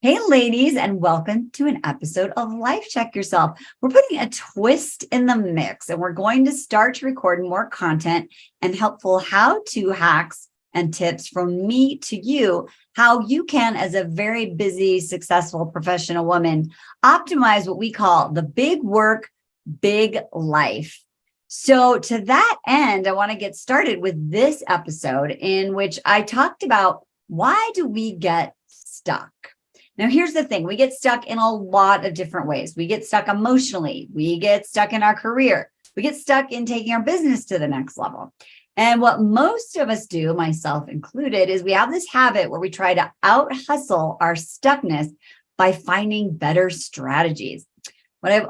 Hey, ladies, and welcome to an episode of Life Check Yourself. We're putting a twist in the mix, and we're going to start to record more content and helpful how-to hacks and tips from me to you, how you can, as a very busy, successful professional woman, optimize what we call the big work, big life. So to that end, I want to get started with this episode in which I talked about why do we get stuck? Now, here's the thing. We get stuck in a lot of different ways. We get stuck emotionally. We get stuck in our career. We get stuck in taking our business to the next level. And what most of us do, myself included, is we have this habit where we try to out-hustle our stuckness by finding better strategies. What I've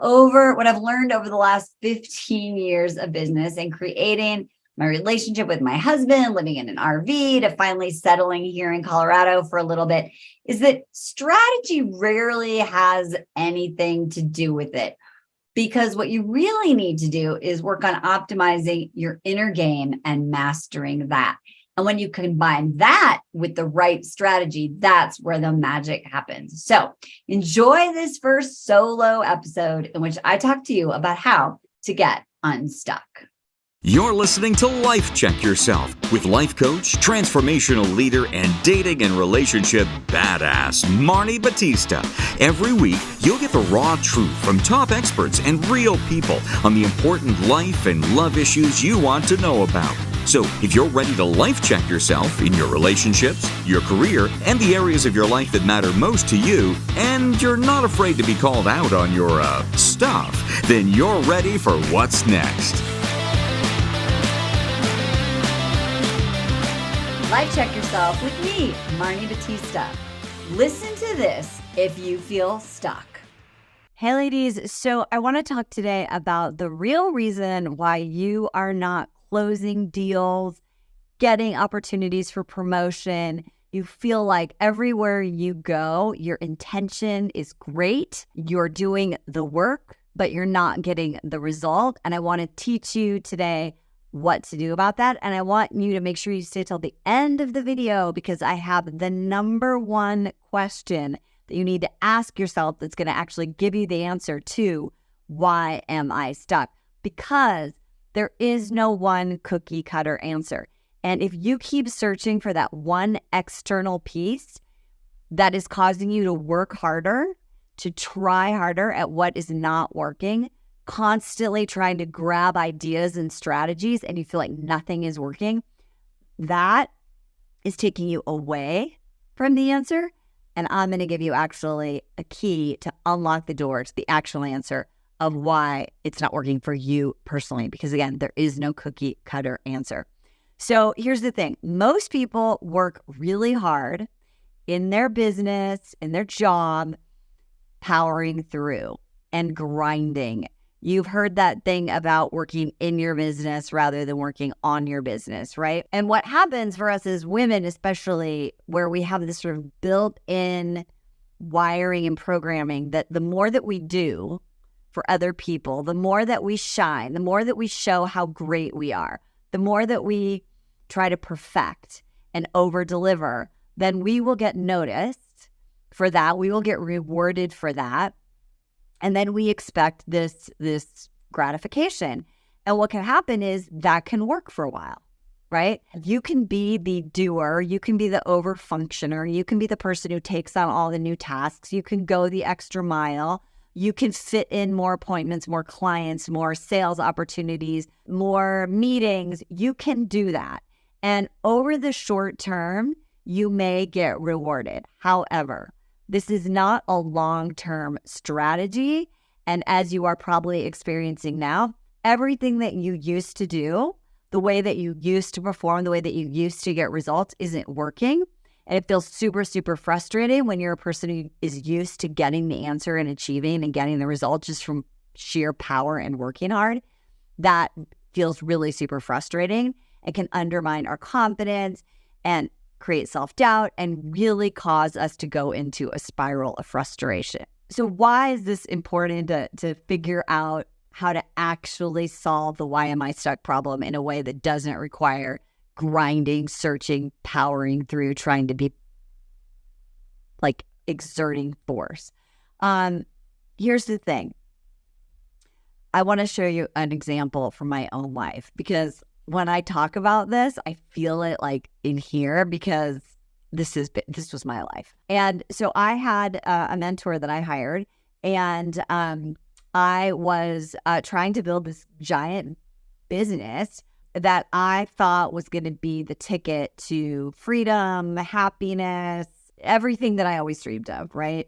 learned over the last 15 years of business and creating my relationship with my husband, living in an RV, to finally settling here in Colorado for a little bit, is that strategy rarely has anything to do with it. Because what you really need to do is work on optimizing your inner game and mastering that. And when you combine that with the right strategy, that's where the magic happens. So enjoy this first solo episode in which I talk to you about how to get unstuck. You're listening to Life Check Yourself with life coach, transformational leader, and dating and relationship badass, Marni Battista. Every week, you'll get the raw truth from top experts and real people on the important life and love issues you want to know about. So if you're ready to life check yourself in your relationships, your career, and the areas of your life that matter most to you, and you're not afraid to be called out on your stuff, then you're ready for what's next. Life Check Yourself with me, Marni Battista. Listen to this if you feel stuck. Hey ladies, so I want to talk today about the real reason why you are not closing deals, getting opportunities for promotion. You feel like everywhere you go, your intention is great. You're doing the work, but you're not getting the result. And I want to teach you today what to do about that. And I want you to make sure you stay till the end of the video because I have the number one question that you need to ask yourself that's going to actually give you the answer to why am I stuck? Because there is no one cookie cutter answer. And if you keep searching for that one external piece that is causing you to work harder, to try harder at what is not working, constantly trying to grab ideas and strategies and you feel like nothing is working, that is taking you away from the answer. And I'm going to give you actually a key to unlock the door to the actual answer of why it's not working for you personally. Because again, there is no cookie cutter answer. So here's the thing. Most people work really hard in their business, in their job, powering through and grinding. You've heard that thing about working in your business rather than working on your business, right? And what happens for us as women, especially where we have this sort of built-in wiring and programming that the more that we do for other people, the more that we shine, the more that we show how great we are, the more that we try to perfect and over-deliver, then we will get noticed for that. We will get rewarded for that. And then we expect this gratification. And what can happen is that can work for a while, right? You can be the doer. You can be the over-functioner. You can be the person who takes on all the new tasks. You can go the extra mile. You can fit in more appointments, more clients, more sales opportunities, more meetings. You can do that. And over the short term, you may get rewarded. However, this is not a long-term strategy. And as you are probably experiencing now, everything that you used to do, the way that you used to perform, the way that you used to get results isn't working. And it feels super, super frustrating when you're a person who is used to getting the answer and achieving and getting the result just from sheer power and working hard. That feels really super frustrating. It can undermine our confidence and create self-doubt and really cause us to go into a spiral of frustration. So why is this important to figure out how to actually solve the why am I stuck problem in a way that doesn't require grinding, searching, powering through, trying to be like exerting force. Here's the thing. I want to show you an example from my own life, because when I talk about this, I feel it like in here, because this was my life. And so I had a mentor that I hired, and I was trying to build this giant business that I thought was going to be the ticket to freedom, happiness, everything that I always dreamed of, right?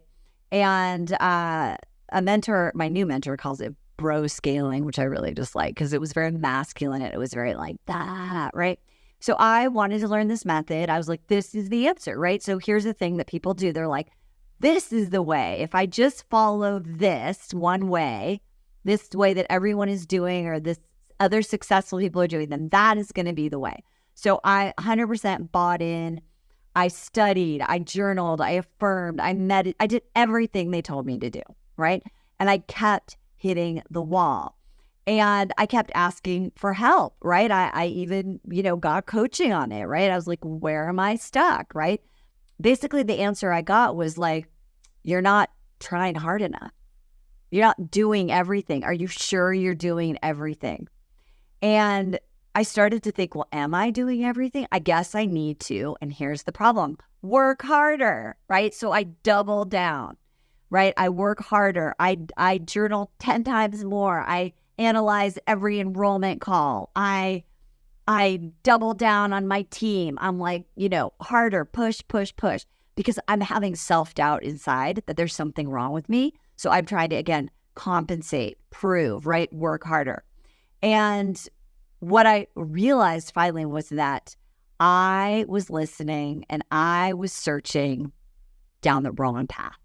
And a mentor, my new mentor, calls it bro scaling, which I really just like, because it was very masculine. It was very like that, right? So I wanted to learn this method. I was like, this is the answer, right? So here's the thing that people do. They're like, this is the way. If I just follow this one way, this way that everyone is doing, or this other successful people are doing, then that is going to be the way. So I 100% bought in. I studied, I journaled, I affirmed, I did everything they told me to do, right? And I kept hitting the wall. And I kept asking for help, right? I even, got coaching on it, right? I was like, where am I stuck, right? Basically, the answer I got was like, you're not trying hard enough. You're not doing everything. Are you sure you're doing everything? And I started to think, well, am I doing everything? I guess I need to. And here's the problem. Work harder, right? So I double down, right? I work harder. I journal 10 times more. I analyze every enrollment call. I double down on my team. I'm like, harder, push, because I'm having self-doubt inside that there's something wrong with me. So I'm trying to, again, compensate, prove, right? Work harder. And what I realized finally was that I was listening and I was searching down the wrong path.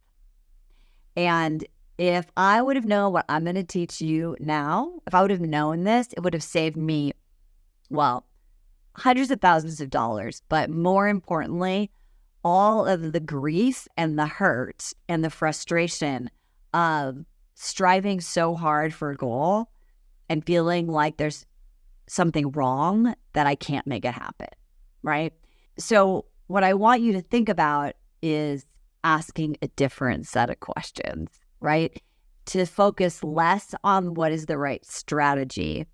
And if I would have known what I'm going to teach you now, if I would have known this, it would have saved me, well, hundreds of thousands of dollars. But more importantly, all of the grief and the hurt and the frustration of striving so hard for a goal and feeling like there's something wrong that I can't make it happen, right? So what I want you to think about is asking a different set of questions, right? To focus less on what is the right strategy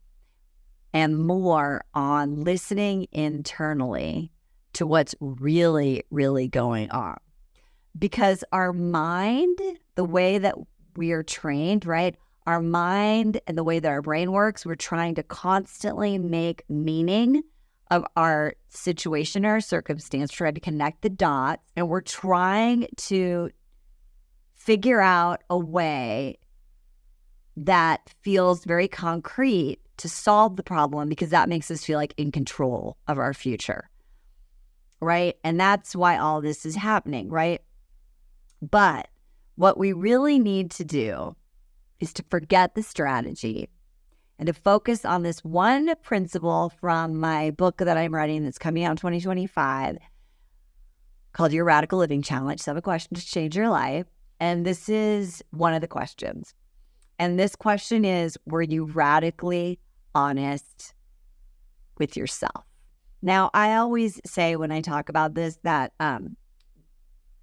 and more on listening internally to what's really, really going on. Because our mind, the way that we are trained, right? Our mind and the way that our brain works, we're trying to constantly make meaning of our situation or circumstance, trying to connect the dots, and we're trying to figure out a way that feels very concrete to solve the problem, because that makes us feel like in control of our future, right? And that's why all this is happening, right? But what we really need to do is to forget the strategy and to focus on this one principle from my book that I'm writing that's coming out in 2025 called Your Radical Living Challenge, 7 Questions to Change Your Life. And this is one of the questions. And this question is, were you radically honest with yourself? Now, I always say when I talk about this that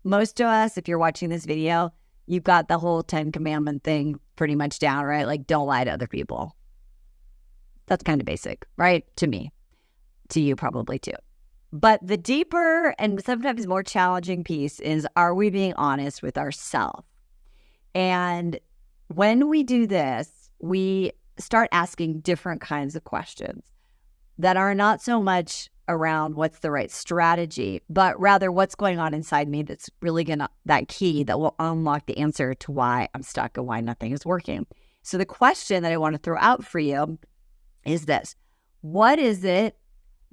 most of us, if you're watching this video, you've got the whole 10 commandment thing pretty much down, right? Like, don't lie to other people. That's kind of basic, right? To me, to you probably too. But the deeper and sometimes more challenging piece is, are we being honest with ourselves? And when we do this, we start asking different kinds of questions that are not so much around what's the right strategy, but rather what's going on inside me that's really that key that will unlock the answer to why I'm stuck and why nothing is working. So the question that I want to throw out for you is this: what is it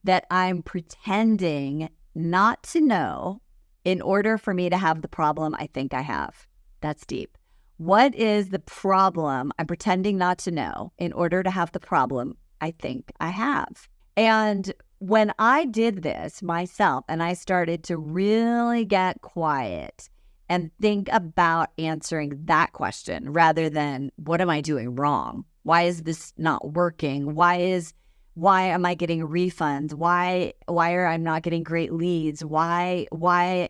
that I'm pretending not to know in order for me to have the problem I think I have? That's deep. What is the problem I'm pretending not to know in order to have the problem I think I have? And when I did this myself and I started to really get quiet and think about answering that question rather than what am I doing wrong? Why is this not working? Why am I getting refunds? Why are I not getting great leads? Why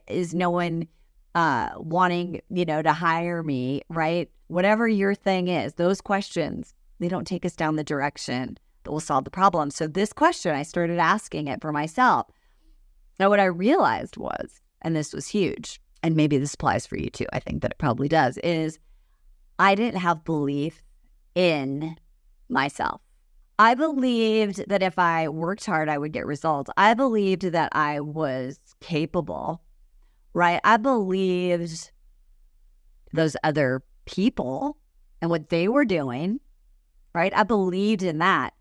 is no one wanting, to hire me, right? Whatever your thing is, those questions, they don't take us down the direction that will solve the problem. So this question, I started asking it for myself. Now, what I realized was, and this was huge, and maybe this applies for you too, I think that it probably does, is I didn't have belief in myself. I believed that if I worked hard, I would get results. I believed that I was capable, right? I believed those other people and what they were doing, right? I believed in that.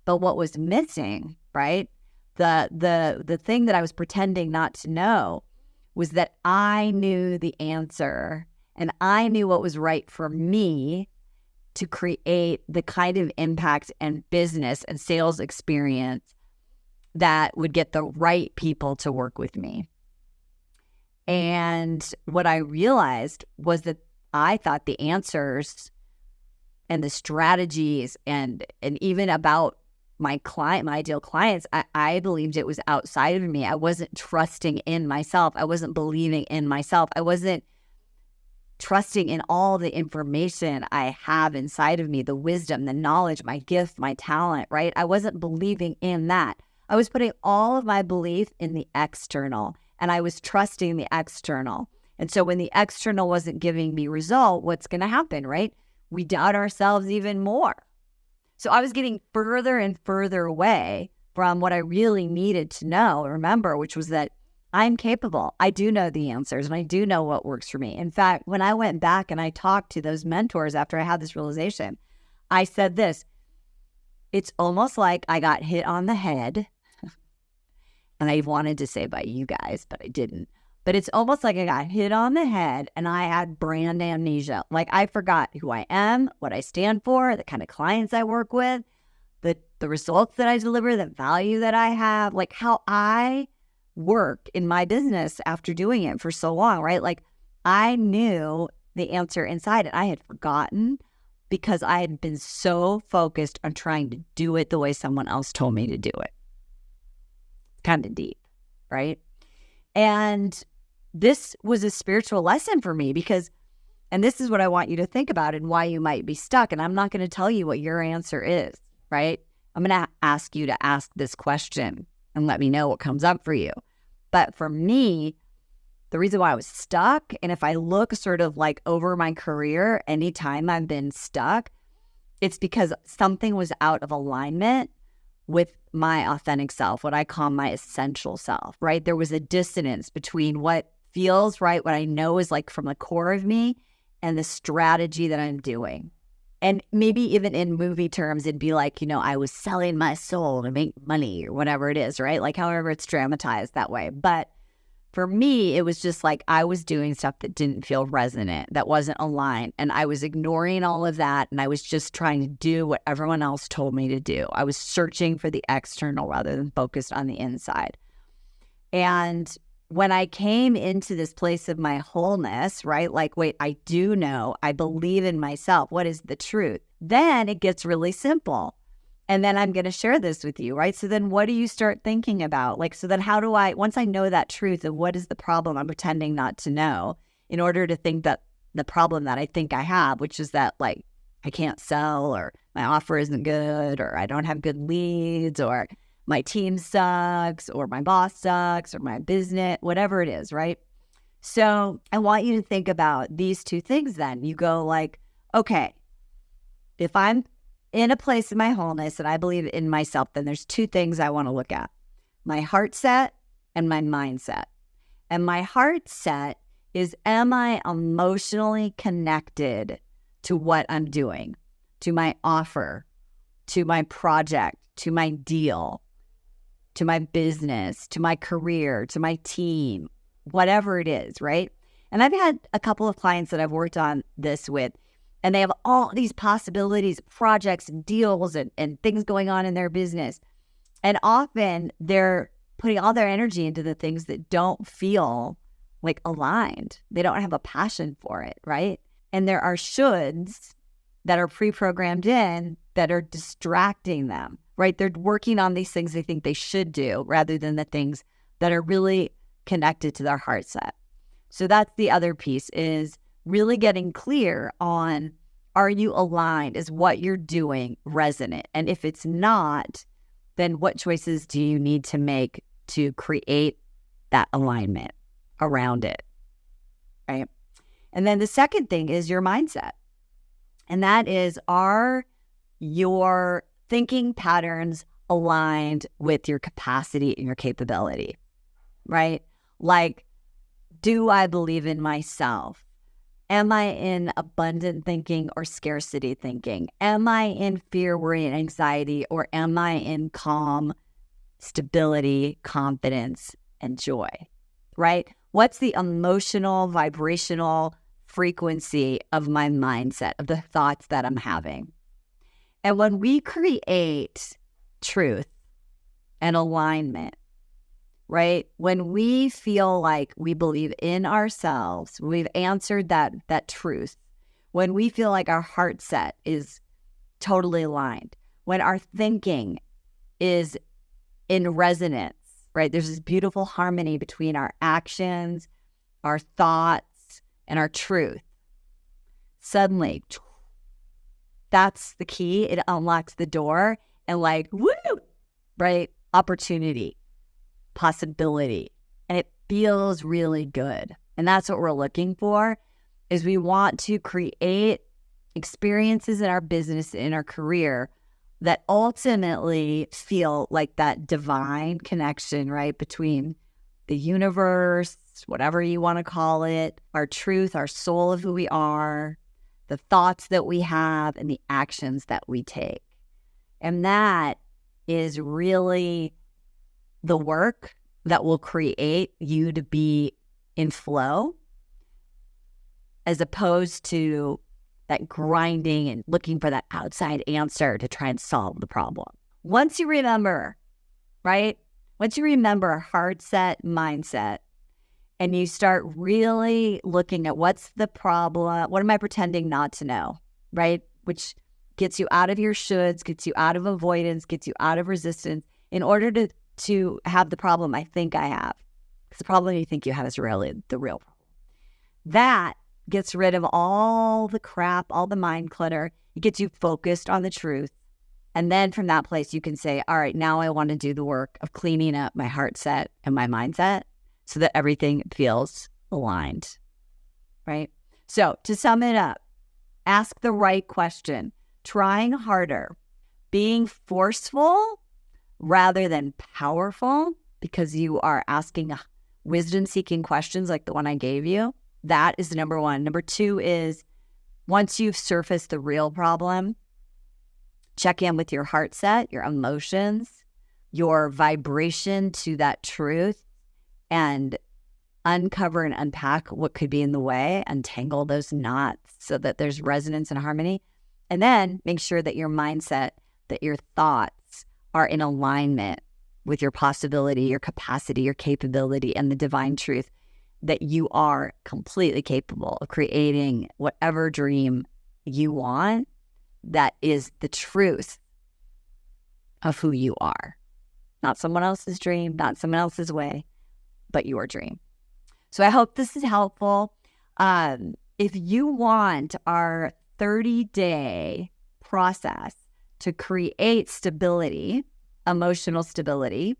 But what was missing, right? The thing that I was pretending not to know was that I knew the answer and I knew what was right for me to create the kind of impact and business and sales experience that would get the right people to work with me. And what I realized was that I thought the answers and the strategies and even about my ideal clients, I believed it was outside of me. I wasn't trusting in myself. I wasn't believing in myself. I wasn't trusting in all the information I have inside of me, the wisdom, the knowledge, my gift, my talent, right? I wasn't believing in that. I was putting all of my belief in the external, and I was trusting the external. And so when the external wasn't giving me result, what's going to happen, right? We doubt ourselves even more. So I was getting further and further away from what I really needed to know, remember, which was that I'm capable. I do know the answers and I do know what works for me. In fact, when I went back and I talked to those mentors after I had this realization, I said this, it's almost like I got hit on the head. And I wanted to say by you guys, but I didn't. But it's almost like I got hit on the head and I had brand amnesia. Like I forgot who I am, what I stand for, the kind of clients I work with, the results that I deliver, the value that I have, like how I work in my business after doing it for so long, right? Like I knew the answer inside and I had forgotten because I had been so focused on trying to do it the way someone else told me to do it. Kind of deep, right? And this was a spiritual lesson for me because, and this is what I want you to think about and why you might be stuck. And I'm not going to tell you what your answer is, right? I'm going to ask you to ask this question and let me know what comes up for you. But for me, the reason why I was stuck, and if I look sort of like over my career, anytime I've been stuck, it's because something was out of alignment with my authentic self, what I call my essential self, right? There was a dissonance between what feels right, what I know is like from the core of me, and the strategy that I'm doing. And maybe even in movie terms, it'd be like, I was selling my soul to make money or whatever it is, right? Like however it's dramatized that way. But for me, it was just like I was doing stuff that didn't feel resonant, that wasn't aligned. And I was ignoring all of that. And I was just trying to do what everyone else told me to do. I was searching for the external rather than focused on the inside. And when I came into this place of my wholeness, right? Like, wait, I do know, I believe in myself. What is the truth? Then it gets really simple. And then I'm going to share this with you, right? So then what do you start thinking about? Like, so then how do I, once I know that truth of what is the problem I'm pretending not to know, in order to think that the problem that I think I have, which is that like, I can't sell, or my offer isn't good, or I don't have good leads, or my team sucks, or my boss sucks, or my business, whatever it is, right? So I want you to think about these two things then. You go like, okay, if I'm in a place of my wholeness and I believe in myself, then there's two things I want to look at: my heart set and my mindset. And my heart set is, am I emotionally connected to what I'm doing, to my offer, to my project, to my deal, to my business, to my career, to my team, whatever it is, right? And I've had a couple of clients that I've worked on this with, and they have all these possibilities, projects and deals and things going on in their business. And often they're putting all their energy into the things that don't feel like aligned. They don't have a passion for it, right? And there are shoulds that are pre-programmed in that are distracting them, right? They're working on these things they think they should do rather than the things that are really connected to their heart set. So that's the other piece, is really getting clear on, are you aligned? Is what you're doing resonant? And if it's not, then what choices do you need to make to create that alignment around it, right? And then the second thing is your mindset. And that is, are your thinking patterns aligned with your capacity and your capability, right? Like, do I believe in myself? Am I in abundant thinking or scarcity thinking? Am I in fear, worry, and anxiety? Or am I in calm, stability, confidence, and joy, right? What's the emotional, vibrational frequency of my mindset, of the thoughts that I'm having? And when we create truth and alignment, right? When we feel like we believe in ourselves, we've answered that truth. When we feel like our heart set is totally aligned, when our thinking is in resonance, right? There's this beautiful harmony between our actions, our thoughts, and our truth. Suddenly, that's the key. It unlocks the door and like, woo, right? Opportunity, possibility, and it feels really good. And that's what we're looking for, is we want to create experiences in our business, in our career, that ultimately feel like that divine connection, right? Between the universe, whatever you want to call it, our truth, our soul of who we are, the thoughts that we have, and the actions that we take. And that is really the work that will create you to be in flow, as opposed to that grinding and looking for that outside answer to try and solve the problem. Once you remember, right? Once you remember heart set, mindset, and you start really looking at what's the problem, what am I pretending not to know, right? Which gets you out of your shoulds, gets you out of avoidance, gets you out of resistance, in order to have the problem I think I have. Because the problem you think you have is really the real problem. That gets rid of all the crap, all the mind clutter. It gets you focused on the truth. And then from that place, you can say, all right, now I want to do the work of cleaning up my heart set and my mindset so that everything feels aligned, right? So to sum it up, ask the right question, trying harder, being forceful rather than powerful, because you are asking wisdom-seeking questions like the one I gave you. That is number one. Number two is, once you've surfaced the real problem, check in with your heart set, your emotions, your vibration to that truth, and uncover and unpack what could be in the way, untangle those knots so that there's resonance and harmony. And then make sure that your mindset, that your thoughts are in alignment with your possibility, your capacity, your capability, and the divine truth, that you are completely capable of creating whatever dream you want that is the truth of who you are. Not someone else's dream, not someone else's way, but your dream. So I hope this is helpful. If you want our 30-day process to create stability, emotional stability,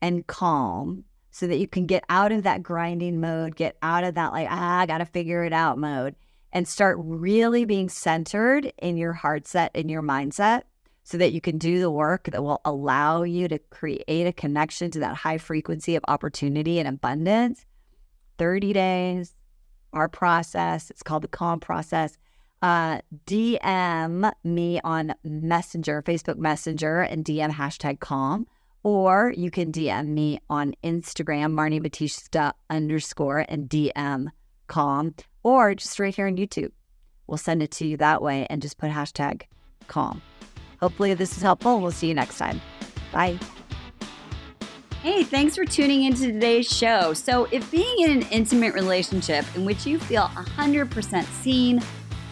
and calm, so that you can get out of that grinding mode, get out of that like, I got to figure it out mode, and start really being centered in your heart set and your mindset, so that you can do the work that will allow you to create a connection to that high frequency of opportunity and abundance. 30 days, our process, it's called the Calm Process. DM me on Messenger, Facebook Messenger, and DM #Calm. Or you can DM me on Instagram, Marni Battista _ and DM Calm. Or just right here on YouTube. We'll send it to you that way and just put #Calm. Hopefully this is helpful. We'll see you next time. Bye. Hey, thanks for tuning into today's show. So if being in an intimate relationship in which you feel 100% seen,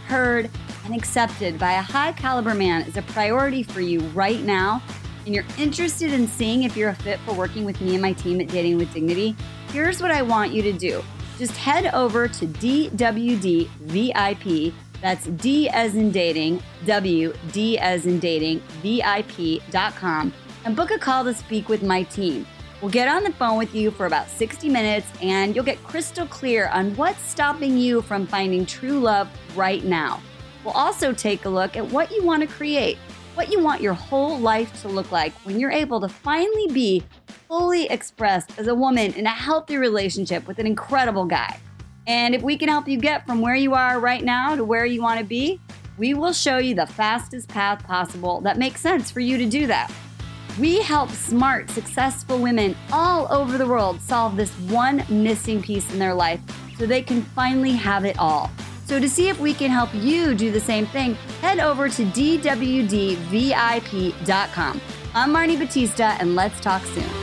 heard, and accepted by a high caliber man is a priority for you right now, and you're interested in seeing if you're a fit for working with me and my team at Dating with Dignity, here's what I want you to do. Just head over to DWD VIP, that's D as in dating, W, D as in dating, VIP.com, and book a call to speak with my team. We'll get on the phone with you for about 60 minutes and you'll get crystal clear on what's stopping you from finding true love right now. We'll also take a look at what you want to create, what you want your whole life to look like when you're able to finally be fully expressed as a woman in a healthy relationship with an incredible guy. And if we can help you get from where you are right now to where you want to be, we will show you the fastest path possible that makes sense for you to do that. We help smart, successful women all over the world solve this one missing piece in their life so they can finally have it all. So to see if we can help you do the same thing, head over to DWDVIP.com. I'm Marni Battista, and let's talk soon.